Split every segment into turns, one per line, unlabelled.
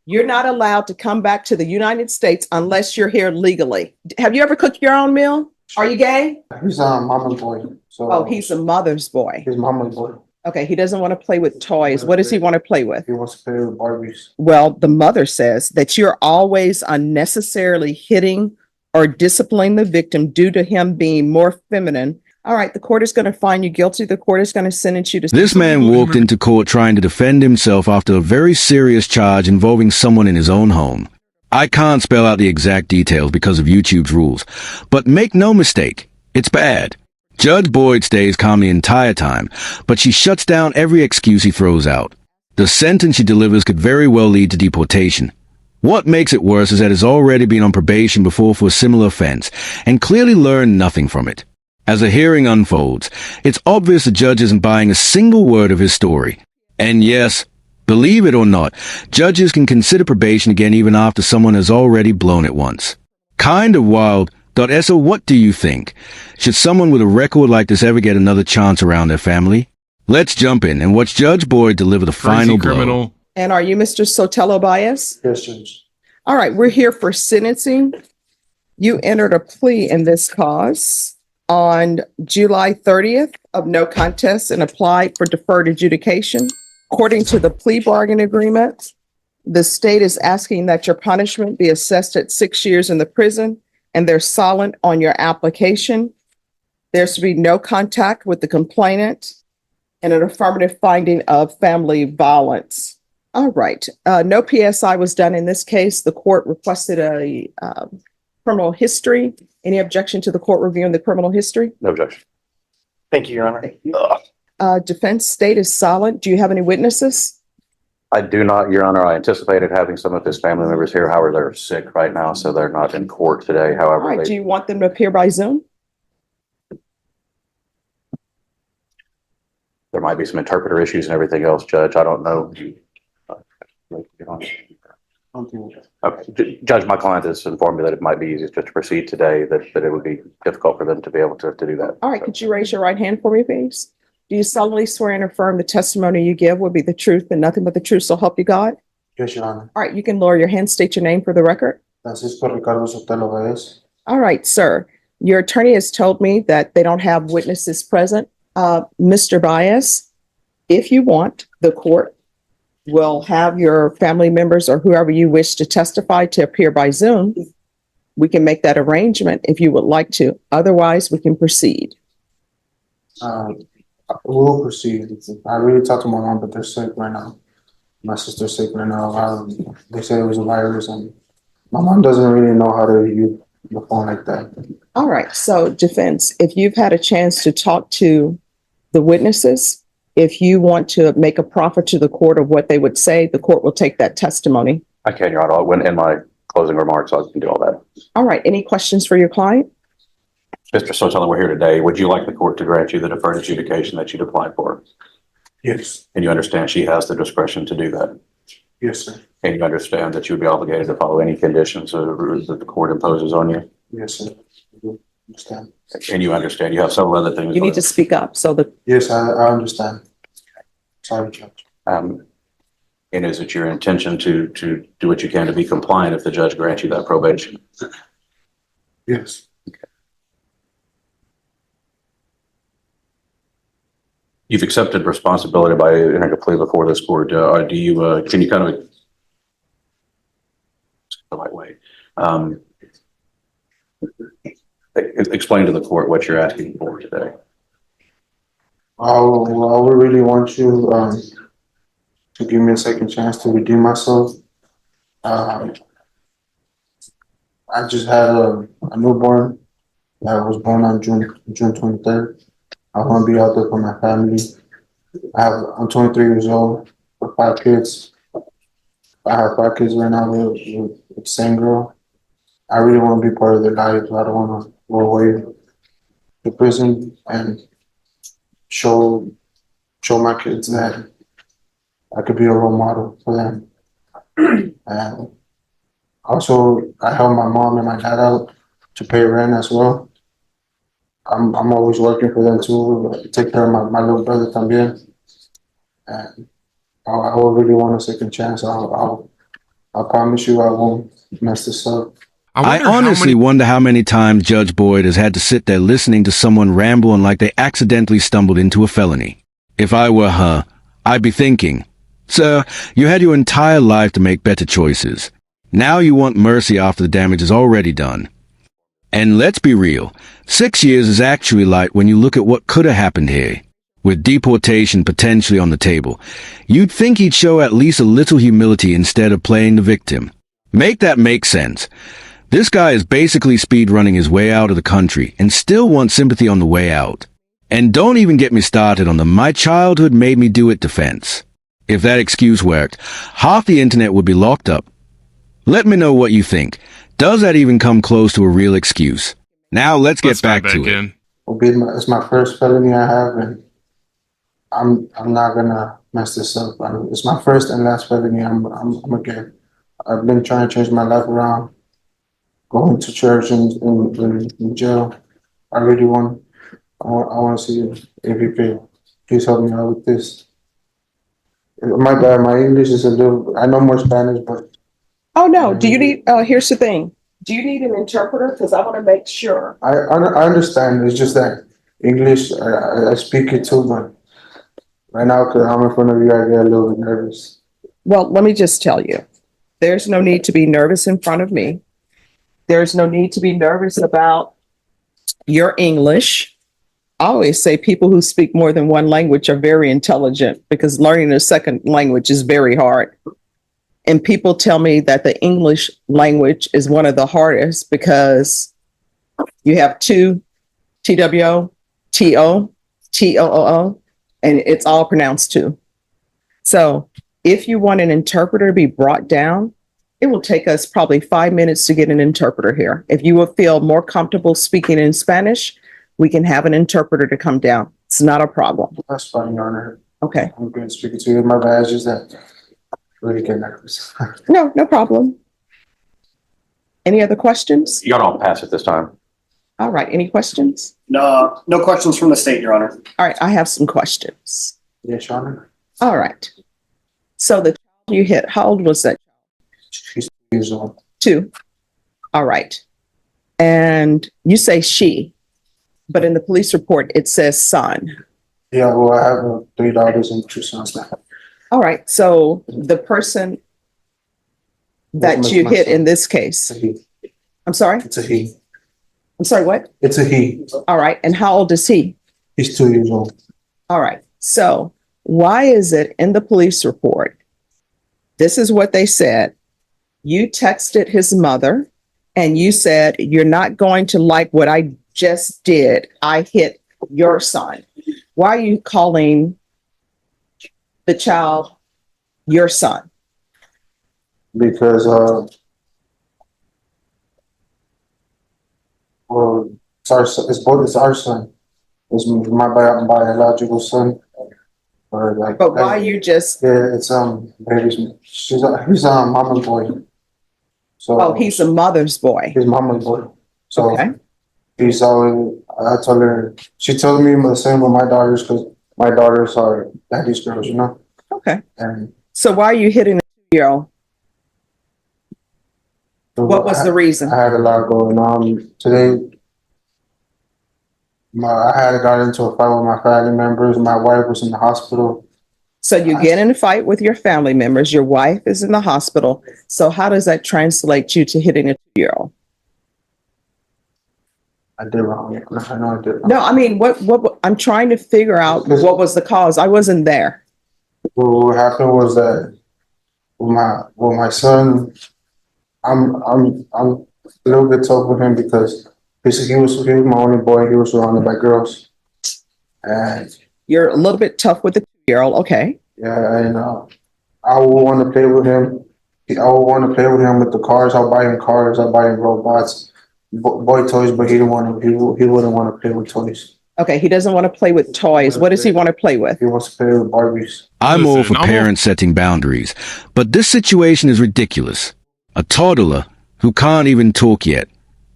You're not allowed to come back to the United States unless you're here legally. Have you ever cooked your own meal? Are you gay?
He's a mama's boy. So
Oh, he's a mother's boy.
he's mama's boy.
Okay, he doesn't want to play with toys. What does he want to play with?
He wants to play with Barbies.
Well, the mother says that you're always unnecessarily hitting or disciplining the victim due to him being more feminine. All right, the court is going to find you guilty. The court is going to sentence you to...
This man walked into court trying to defend himself after a very serious charge involving someone in his own home. I can't spell out the exact details because of YouTube's rules, but make no mistake, it's bad. Judge Boyd stays calm the entire time, but she shuts down every excuse he throws out. The sentence she delivers could very well lead to deportation. What makes it worse is that he's already been on probation before for a similar offense, and clearly learned nothing from it. As the hearing unfolds, it's obvious the judge isn't buying a single word of his story. And yes, believe it or not, judges can consider probation again even after someone has already blown it once. Kind of wild. Essa, what do you think? Should someone with a record like this ever get another chance around their family? Let's jump in and watch Judge Boyd deliver the final blow.
And are you Mr. Sotelo Baez?
Yes, Judge.
All right, we're here for sentencing. You entered a plea in this cause on July 30th of no contest and applied for deferred adjudication. According to the plea bargain agreement, the state is asking that your punishment be assessed at 6 years in the prison, and they're silent on your application. There's to be no contact with the complainant and an affirmative finding of family violence. All right. No PSI was done in this case. The court requested a criminal history. Any objection to the court reviewing the criminal history?
No objection. Thank you, Your Honor.
Defense state is silent. Do you have any witnesses?
I do not, Your Honor. I anticipated having some of his family members here. However, they're sick right now, so they're not in court today.
All
However,
right. Do you want them to appear by Zoom?
there might be some interpreter issues and everything else, Judge. I don't know. Okay, Judge, my client has informed me that it might be easiest just to proceed today, that it would be difficult for them to be able to do that.
All right. Could you raise your right hand for me, please? Do you solemnly swear and affirm the testimony you give will be the truth and nothing but the truth, so help you God?
Yes, Your Honor.
All right. You can lower your hand, state your name for the record.
Francisco Ricardo Sotelo Baez.
All right, sir. Your attorney has told me that they don't have witnesses present. Mr. Baez, if you want, the court will have your family members or whoever you wish to testify to appear by Zoom. We can make that arrangement if you would like to. Otherwise, we can proceed.
We'll proceed. I really talked to my mom, but they're sick right now. My sister's sick right now. They said it was a virus, and my mom doesn't really know how to use the phone like that.
All right. So defense, if you've had a chance to talk to the witnesses, if you want to make a proffer to the court of what they would say, the court will take that testimony.
I can, Your Honor. When in my closing remarks, I can do all that.
All right. Any questions for your client?
Mr. Sotelo, we're here today. Would you like the court to grant you the deferred adjudication that you'd applied for?
Yes.
And you understand she has the discretion to do that?
Yes, sir.
And you understand that you would be obligated to follow any conditions or rules that the court imposes on you?
Yes, sir. I do understand.
And you understand you have several other things.
You need to speak up so that...
Yes, I understand. Sorry, Judge.
And is it your intention to do what you can to be compliant if the judge grants you that probation?
Yes.
You've accepted responsibility by entering a plea before this court. Do you, can you kind of, the right way, explain to the court what you're asking for today?
I would really want you to give me a second chance to redeem myself. I just had a newborn that was born on June 23rd. I want to be out there for my family. I'm 23 years old with 5 kids. I have 5 kids right now with the same girl. I really want to be part of their lives. I don't want to go away to prison and show my kids that I could be a role model for them. And also, I help my mom and my dad out to pay rent as well. I'm always working for them too, take care of my little brother también. And I would really want a second chance. I'll I promise you I won't mess this up.
I
wonder how
honestly
many-
wonder how many times Judge Boyd has had to sit there listening to someone rambling like they accidentally stumbled into a felony. If I were her, I'd be thinking, "Sir, you had your entire life to make better choices. Now you want mercy after the damage is already done." And let's be real, 6 years is actually light when you look at what could have happened here. With deportation potentially on the table, you'd think he'd show at least a little humility instead of playing the victim. Make that make sense. This guy is basically speedrunning his way out of the country and still wants sympathy on the way out. And don't even get me started on the "my childhood made me do it" defense. If that excuse worked, half the internet would be locked up. Let me know what you think. Does that even come close to a real excuse? Now let's get back to it.
It's my first felony I have, and I'm not gonna mess this up. It's my first and last felony. I'm again. I've been trying to change my life around, going to church and in jail. I really want. I want to see if you could please help me out with this. My bad. My English is a little. I know more Spanish, but
Oh, no. Do you need, here's the thing. Do you need an interpreter? Because I want to make sure.
I understand. It's just that English. I speak it too, but right now, because I'm in front of you, I get a little bit nervous.
Well, let me just tell you, there's no need to be nervous in front of me. There's no need to be nervous about your English. I always say people who speak more than one language are very intelligent because learning a second language is very hard. And people tell me that the English language is one of the hardest because you have two TWO, TO, TOOO, and it's all pronounced two. So if you want an interpreter to be brought down, it will take us probably 5 minutes to get an interpreter here. If you would feel more comfortable speaking in Spanish, we can have an interpreter to come down. It's not a problem.
That's fine, Your Honor.
Okay.
I'm good speaking to you. My bad. It's just that I really get nervous.
No problem. Any other questions?
You got all pass at this time.
All right. Any questions?
No, no questions from the state, Your Honor.
All right. I have some questions.
Yes, Your Honor.
All right. So the child you hit, how old was that?
She's 2 years old.
2. All right. And you say she, but in the police report, it says son.
Yeah, well, I have 3 daughters and 2 sons now.
All right. So the person that you hit in this case,
It's a he.
I'm sorry.
It's a he.
I'm sorry. What?
It's a he.
All right. And how old is he?
He's 2 years old.
All right. So why is it in the police report? This is what they said. You texted his mother and you said, "You're not going to like what I just did. I hit your son." Why are you calling the child your son?
Because well, it's our son. It's our son. It's my biological son. Or like,
But why you just,
Yeah, it's baby's. He's mama's boy. So
oh, he's a mother's boy.
his mama's boy. So
Okay.
he's always. I told her. She told me the same with my daughters because my daughters are daddy's girls, you know.
Okay.
And
So why are you hitting the 2-year-old? What was the reason?
I had a lot going on today. I had got into a fight with my family members. My wife was in the hospital.
So you get in a fight with your family members. Your wife is in the hospital. So how does that translate you to hitting a 2-year-old?
I did wrong. I know I did wrong.
No, I mean, what I'm trying to figure out what was the cause. I wasn't there.
What happened was that with my son, I'm a little bit tough with him because basically he was my only boy. He was surrounded by girls, and
You're a little bit tough with the 2-year-old. Okay.
yeah, and I would want to play with him. I would want to play with him with the cars. I'll buy him cars. I'll buy him robots, boy toys, but he didn't want to. He wouldn't want to play with toys.
Okay. He doesn't want to play with toys. What does he want to play with?
He wants to play with Barbies.
I'm all
Listen,
for parents setting boundaries, but this situation is ridiculous. A toddler who can't even talk yet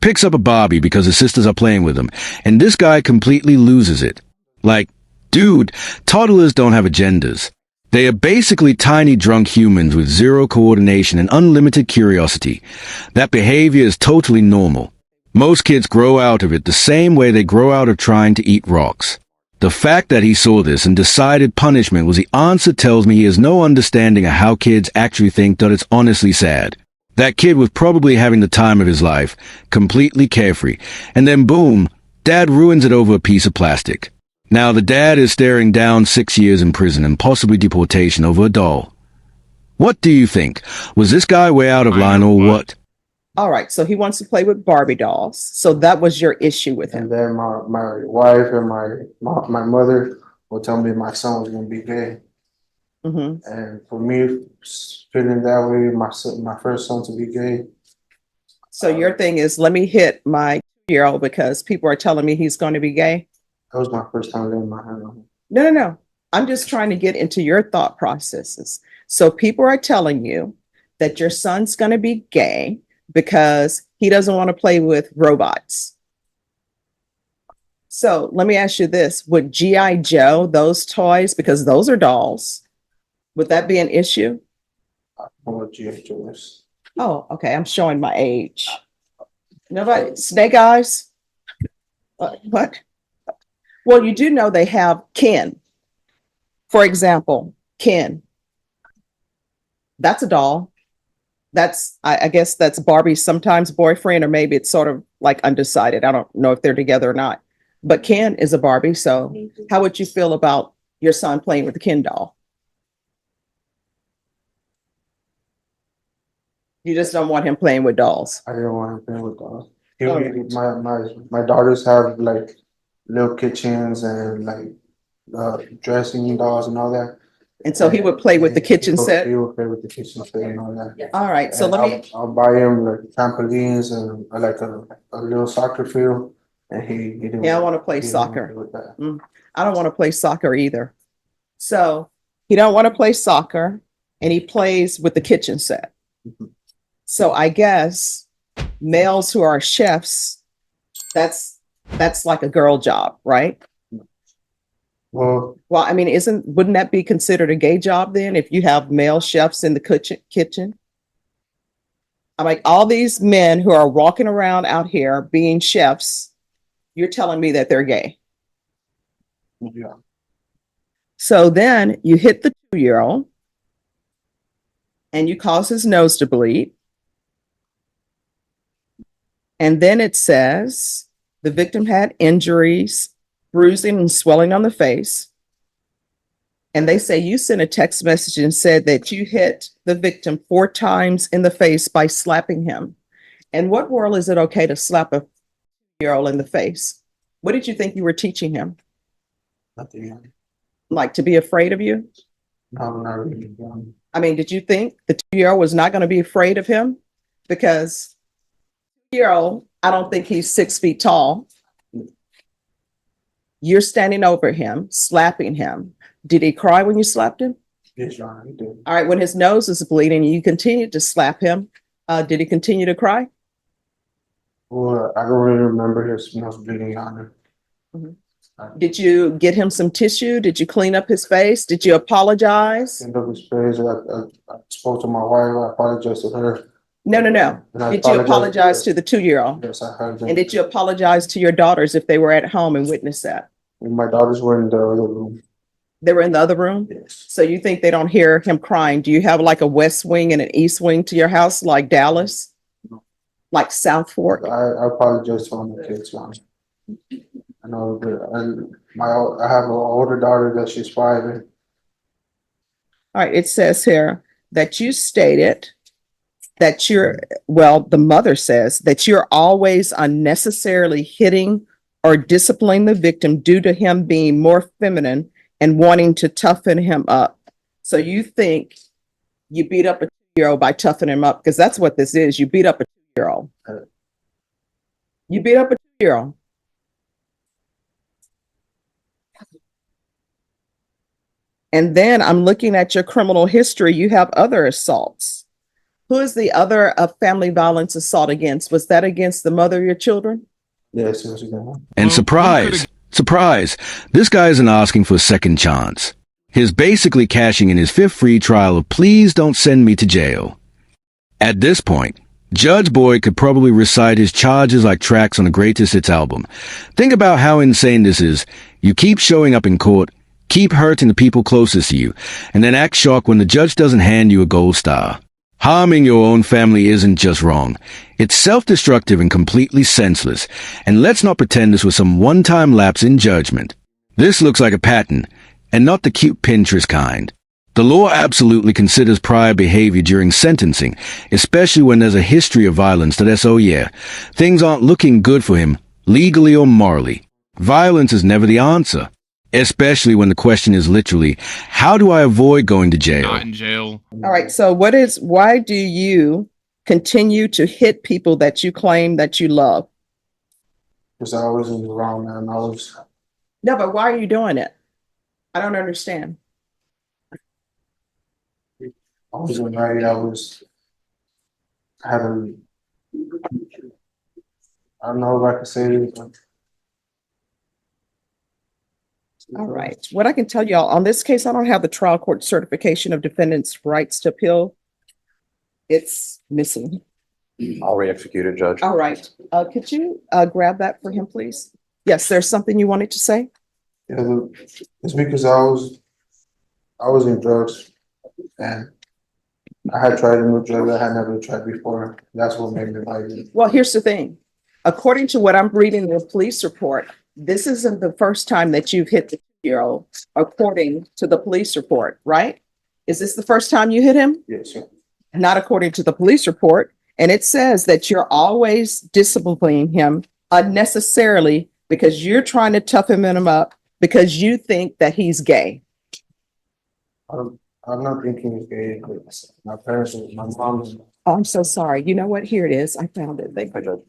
picks up a Barbie because his sisters are playing with him, and this guy completely loses it. Like, dude, toddlers don't have agendas. They are basically tiny drunk humans with zero coordination and unlimited curiosity. That behavior is totally normal. Most kids grow out of it the same way they grow out of trying to eat rocks. The fact that he saw this and decided punishment was the answer tells me he has no understanding of how kids actually think, that it's honestly sad. That kid was probably having the time of his life, completely carefree, and then boom, dad ruins it over a piece of plastic. Now the dad is staring down 6 years in prison and possibly deportation over a doll. What do you think? Was this guy way out of line or what?
All right, so he wants to play with Barbie dolls. So that was your issue with him.
And then my wife and my mother will tell me my son was gonna be gay.
Hmm.
And for me, feeling that way, my first son to be gay.
So your thing is, let me hit my 2-year-old because people are telling me he's going to be gay.
That was my first time laying my hand on him.
No. I'm just trying to get into your thought processes. So people are telling you that your son's going to be gay because he doesn't want to play with robots. So let me ask you this. Would G.I. Joe, those toys, because those are dolls, would that be an issue?
I don't know what G.I. Joe is.
Oh, okay. I'm showing my age. Nobody, Snake Eyes? What? Well, you do know they have Ken. For example, Ken. That's a doll. That's, I guess that's Barbie's sometimes boyfriend, or maybe it's sort of like undecided. I don't know if they're together or not. But Ken is a Barbie. So how would you feel about your son playing with the Ken doll? You just don't want him playing with dolls.
I didn't want him playing with dolls.
Oh.
My daughters have like little kitchens and like dressing dolls and all that.
And so he would play with the kitchen set.
He would play with the kitchen set and all that.
All right. So
And
let me,
I'll buy him like trampolines and like a little soccer field. And he didn't.
Yeah, I wanna play
he didn't
soccer.
play with that.
I don't want to play soccer either. So he don't want to play soccer and he plays with the kitchen set.
Mhm.
So I guess males who are chefs, that's like a girl job, right?
Well,
Well, I mean, wouldn't that be considered a gay job then if you have male chefs in the kitchen? I'm like, all these men who are walking around out here being chefs, you're telling me that they're gay.
yeah.
So then you hit the 2-year-old and you cause his nose to bleed. And then it says the victim had injuries, bruising and swelling on the face. And they say you sent a text message and said that you hit the victim 4 times in the face by slapping him. In what world is it okay to slap a 2-year-old in the face? What did you think you were teaching him?
Nothing.
Like to be afraid of you?
No, not really.
I mean, did you think the 2-year-old was not going to be afraid of him? Because 2-year-old, I don't think he's 6 feet tall. You're standing over him, slapping him. Did he cry when you slapped him?
Yes, Your Honor, he did.
All right, when his nose is bleeding, you continued to slap him. Did he continue to cry?
Well, I don't really remember his nose bleeding, Your Honor.
Did you get him some tissue? Did you clean up his face? Did you apologize?
End of his face. I spoke to my wife. I apologized to her.
No.
And I
Did you apologize to the 2-year-old?
Yes, I heard them.
And did you apologize to your daughters if they were at home and witnessed that?
My daughters were in the other room.
They were in the other room?
Yes.
So you think they don't hear him crying? Do you have like a west wing and an east wing to your house, like Dallas?
No.
Like South Fork?
I apologize to all my kids, Your Honor. I know that I have an older daughter that she's 5. And
All right, it says here that you stated that the mother says that you're always unnecessarily hitting or disciplining the victim due to him being more feminine and wanting to toughen him up. So you think you beat up a 2-year-old by toughening him up, because that's what this is. You beat up a 2-year-old. You beat up a 2-year-old. And then I'm looking at your criminal history. You have other assaults. Who is the other family violence assault against? Was that against the mother of your children?
yes, it was again.
And surprise, this guy isn't asking for a second chance. He's basically cashing in his fifth free trial of please don't send me to jail. At this point, Judge Boyd could probably recite his charges like tracks on a greatest hits album. Think about how insane this is. You keep showing up in court, keep hurting the people closest to you, and then act shocked when the judge doesn't hand you a gold star. Harming your own family isn't just wrong. It's self-destructive and completely senseless. And let's not pretend this was some one-time lapse in judgment. This looks like a pattern, and not the cute Pinterest kind. The law absolutely considers prior behavior during sentencing, especially when there's a history of violence that oh yeah, things aren't looking good for him, legally or morally. Violence is never the answer, especially when the question is literally, how do I avoid going to jail?
Not in jail.
All right. So why do you continue to hit people that you claim that you love?
Because I was in the wrong, man.
No, but why are you doing it? I don't understand.
I wasn't married. I don't know if I can say it, but
All right. What I can tell y'all on this case, I don't have the trial court certification of defendant's rights to appeal. It's missing.
I'll re-execute it, Judge.
All right. Could you grab that for him, please? Yes, there's something you wanted to say?
yeah, it's because I was in drugs and I had tried a new drug I had never tried before. That's what made me like it.
Well, here's the thing. According to what I'm reading in the police report, this isn't the first time that you've hit the 2-year-old, according to the police report, right? Is this the first time you hit him?
Yes, sir.
Not according to the police report. And it says that you're always disciplining him unnecessarily because you're trying to toughen him up because you think that he's gay.
I'm not thinking it's gay. But my parents, my mom.
Oh, I'm so sorry. You know what? Here it is. I found it.
Hi, Judge.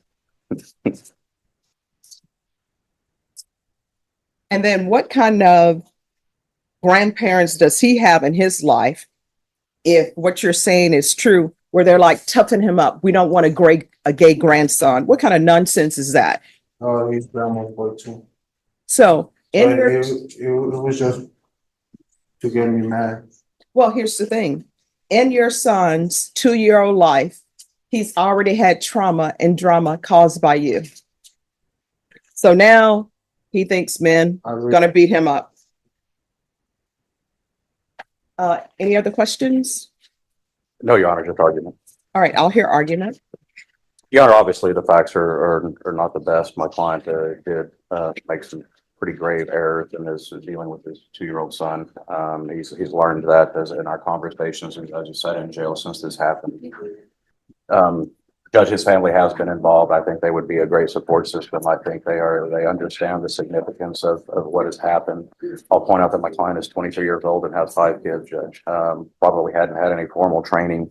And then what kind of grandparents does he have in his life if what you're saying is true, where they're like, toughen him up. We don't want a gay grandson. What kind of nonsense is that?
Oh, he's grandma's boy too.
So in
But
your,
it was just to get me mad.
well, here's the thing. In your son's 2-year-old life, he's already had trauma and drama caused by you. So now he thinks men
I
are
really,
going to beat him up. Any other questions?
No, Your Honor, just argument.
All right, I'll hear argument.
Your Honor, obviously, the facts are not the best. My client did make some pretty grave errors in his dealing with his 2-year-old son. He's learned that as in our conversations, and as you said, in jail since this happened. Judge, his family has been involved. I think they would be a great support system. I think they understand the significance of what has happened. I'll point out that my client is 23 years old and has 5 kids, Judge. Probably hadn't had any formal training.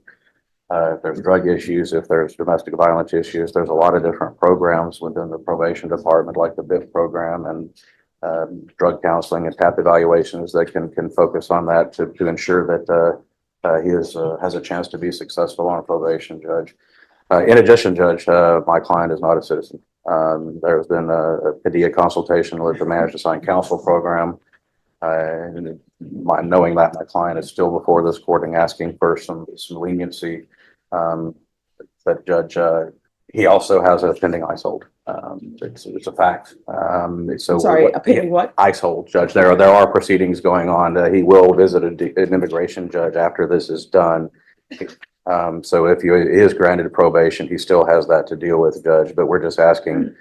If there's drug issues, if there's domestic violence issues, there's a lot of different programs within the probation department, like the BIF program and drug counseling and TAP evaluations that can focus on that to ensure that he has a chance to be successful on probation, Judge. In addition, Judge, my client is not a citizen. There's been a PDA consultation with the Managed Assigned Counsel program. Knowing that my client is still before this court and asking for some leniency, but Judge, he also has a pending ICE hold. It's a fact. So
Sorry, a pending what?
ICE hold, Judge. There are proceedings going on. He will visit an immigration judge after this is done. So if he is granted probation, he still has that to deal with, Judge. But we're just asking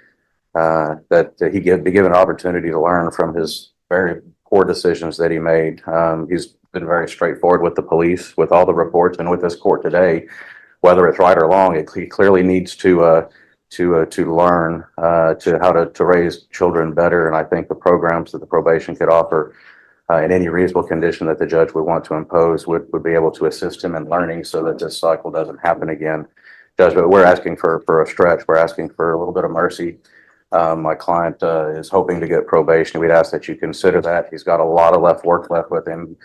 that he be given an opportunity to learn from his very poor decisions that he made. He's been very straightforward with the police, with all the reports, and with this court today. Whether it's right or wrong, he clearly needs to learn to how to raise children better. And I think the programs that the probation could offer in any reasonable condition that the judge would want to impose would be able to assist him in learning so that this cycle doesn't happen again. Judge, but we're asking for a stretch. We're asking for a little bit of mercy. My client is hoping to get probation. We'd ask that you consider that. He's got a lot of work left with him.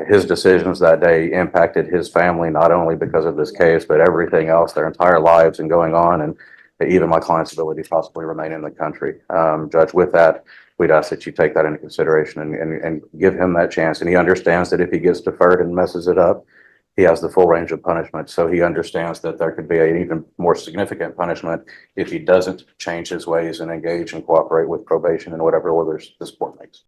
His decisions that day impacted his family, not only because of this case, but everything else, their entire lives and going on, and even my client's ability to possibly remain in the country. Judge, with that, we'd ask that you take that into consideration and give him that chance. And he understands that if he gets deferred and messes it up, he has the full range of punishment. So he understands that there could be an even more significant punishment if he doesn't change his ways and engage and cooperate with probation and whatever orders this board makes.